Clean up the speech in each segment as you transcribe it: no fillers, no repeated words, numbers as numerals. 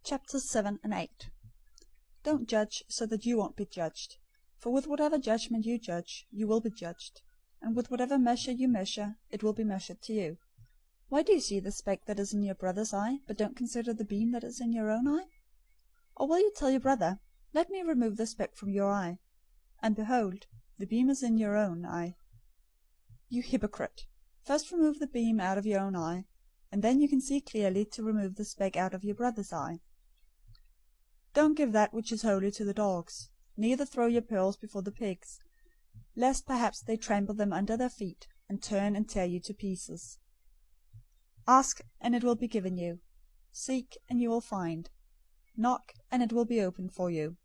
Chapters 7 and 8. Don't judge so that you won't be judged. For with whatever judgment you judge, you will be judged. And with whatever measure you measure, it will be measured to you. Why do you see the speck that is in your brother's eye, but don't consider the beam that is in your own eye? Or will you tell your brother, let me remove the speck from your eye, and behold, the beam is in your own eye? You hypocrite! First remove the beam out of your own eye, and then you can see clearly to remove the speck out of your brother's eye. Don't give that which is holy to the dogs, neither throw your pearls before the pigs, lest perhaps they trample them under their feet, and turn and tear you to pieces. Ask, and it will be given you. Seek, and you will find. Knock, and it will be opened for you.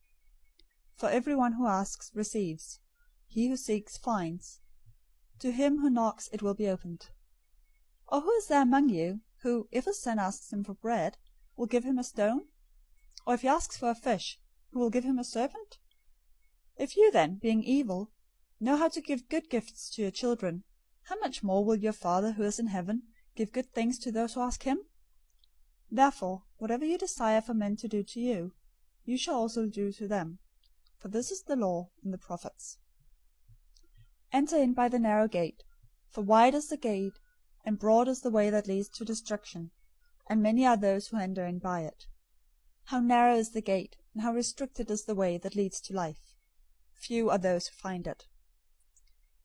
For everyone who asks receives. He who seeks finds. To him who knocks it will be opened. Or who is there among you, who, if his son asks him for bread, will give him a stone? Or if he asks for a fish, who will give him a serpent? If you then, being evil, know how to give good gifts to your children, how much more will your Father who is in heaven give good things to those who ask him? Therefore, whatever you desire for men to do to you, you shall also do to them. For this is the law and the prophets. Enter in by the narrow gate, for wide is the gate, and broad is the way that leads to destruction, and many are those who enter in by it. How narrow is the gate, and how restricted is the way that leads to life! Few are those who find it.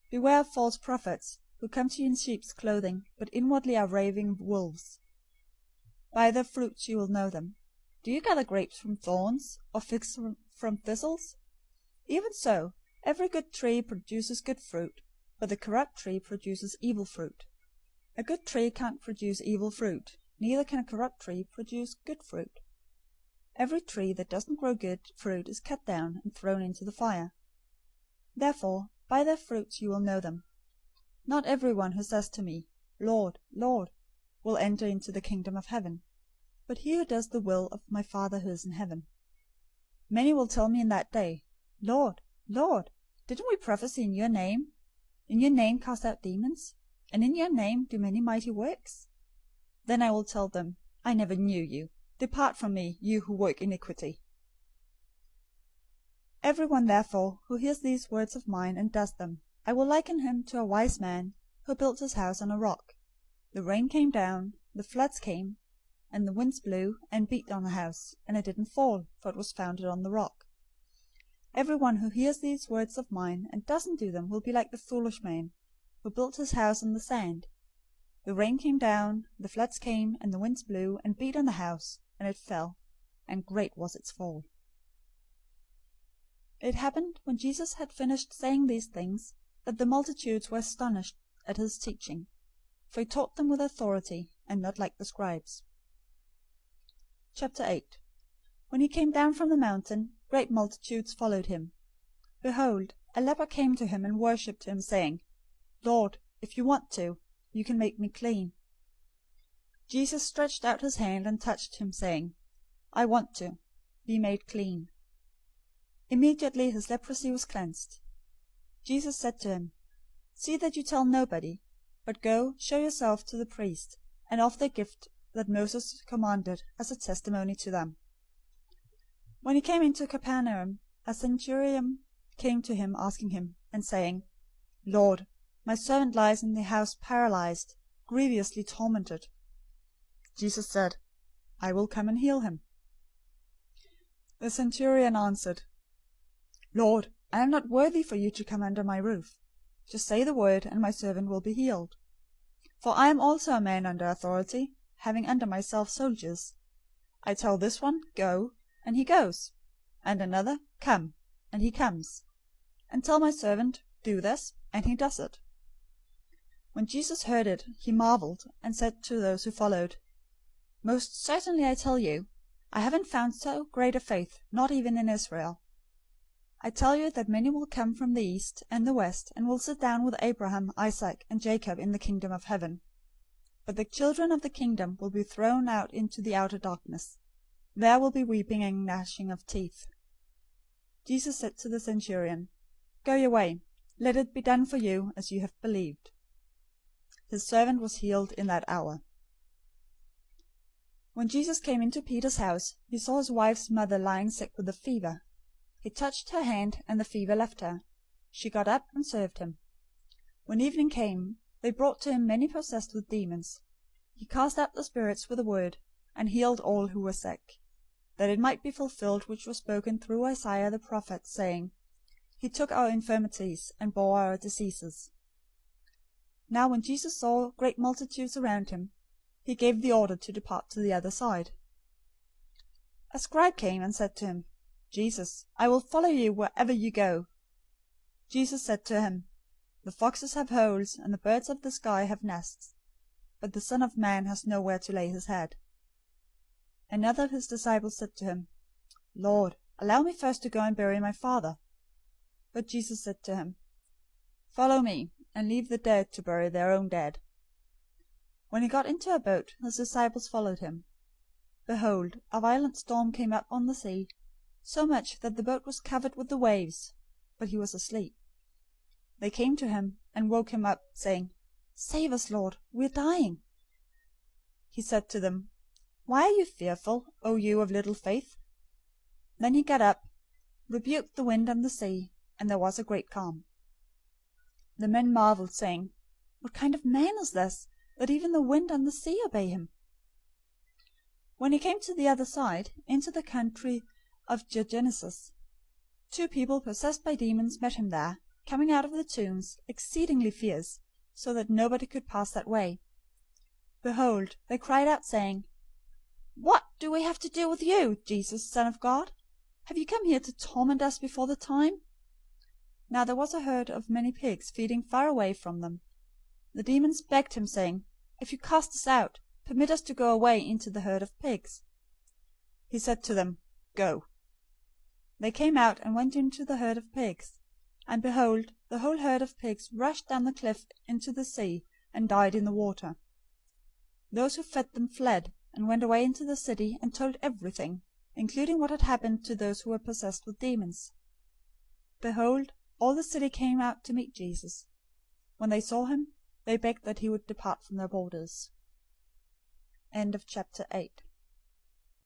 Beware of false prophets, who come to you in sheep's clothing, but inwardly are raving wolves. By their fruits you will know them. Do you gather grapes from thorns, or figs from thistles? Even so, every good tree produces good fruit, but the corrupt tree produces evil fruit. A good tree can't produce evil fruit, neither can a corrupt tree produce good fruit. Every tree that doesn't grow good fruit is cut down and thrown into the fire. Therefore, by their fruits you will know them. Not everyone who says to me, Lord, Lord, will enter into the kingdom of heaven, but he who does the will of my Father who is in heaven. Many will tell me in that day, Lord, Lord, didn't we prophesy in your name cast out demons, and in your name do many mighty works? Then I will tell them, I never knew you. Depart from me, you who work iniquity. Everyone therefore who hears these words of mine and does them, I will liken him to a wise man who built his house on a rock. The rain came down, the floods came, and the winds blew and beat on the house, and it didn't fall, for it was founded on the rock. Everyone who hears these words of mine and doesn't do them will be like the foolish man who built his house on the sand. The rain came down, the floods came, and the winds blew and beat on the house, and it fell, and great was its fall. It happened, when Jesus had finished saying these things, that the multitudes were astonished at his teaching, for he taught them with authority, and not like the scribes. Chapter 8. When he came down from the mountain, great multitudes followed him. Behold, a leper came to him and worshipped him, saying, Lord, if you want to, you can make me clean. Jesus stretched out his hand and touched him, saying, I want to. Be made clean. Immediately his leprosy was cleansed. Jesus said to him, See that you tell nobody, but go, show yourself to the priest, and offer the gift that Moses commanded as a testimony to them. When he came into Capernaum, a centurion came to him asking him, and saying, Lord, my servant lies in the house paralyzed, grievously tormented. Jesus said, I will come and heal him. The centurion answered, Lord, I am not worthy for you to come under my roof. Just say the word, and my servant will be healed. For I am also a man under authority, having under myself soldiers. I tell this one, Go, and he goes, and another, Come, and he comes, and tell my servant, Do this, and he does it. When Jesus heard it, he marveled, and said to those who followed, Most certainly I tell you, I haven't found so great a faith, not even in Israel. I tell you that many will come from the east and the west, and will sit down with Abraham, Isaac, and Jacob in the kingdom of heaven. But the children of the kingdom will be thrown out into the outer darkness. There will be weeping and gnashing of teeth. Jesus said to the centurion, Go your way, let it be done for you as you have believed. His servant was healed in that hour. When Jesus came into Peter's house, he saw his wife's mother lying sick with a fever. He touched her hand, and the fever left her. She got up and served him. When evening came, they brought to him many possessed with demons. He cast out the spirits with a word, and healed all who were sick, that it might be fulfilled which was spoken through Isaiah the prophet, saying, He took our infirmities, and bore our diseases. Now when Jesus saw great multitudes around him, he gave the order to depart to the other side. A scribe came and said to him, Jesus, I will follow you wherever you go. Jesus said to him, The foxes have holes, and the birds of the sky have nests, but the Son of Man has nowhere to lay his head. Another of his disciples said to him, Lord, allow me first to go and bury my father. But Jesus said to him, Follow me, and leave the dead to bury their own dead. When he got into a boat, his disciples followed him. Behold, a violent storm came up on the sea, so much that the boat was covered with the waves, but he was asleep. They came to him and woke him up, saying, Save us, Lord, we are dying. He said to them, Why are you fearful, O you of little faith? Then he got up, rebuked the wind and the sea, and there was a great calm. The men marveled, saying, What kind of man is this, that even the wind and the sea obey him? When he came to the other side, into the country of Genealogy, 2 people possessed by demons met him there, coming out of the tombs, exceedingly fierce, so that nobody could pass that way. Behold, they cried out, saying, What do we have to do with you, Jesus, Son of God? Have you come here to torment us before the time? Now there was a herd of many pigs feeding far away from them. The demons begged him, saying, If you cast us out, permit us to go away into the herd of pigs. He said to them, Go. They came out and went into the herd of pigs. And behold, the whole herd of pigs rushed down the cliff into the sea, and died in the water. Those who fed them fled, and went away into the city, and told everything, including what had happened to those who were possessed with demons. Behold, all the city came out to meet Jesus. When they saw him, they begged that he would depart from their borders. End of chapter 8.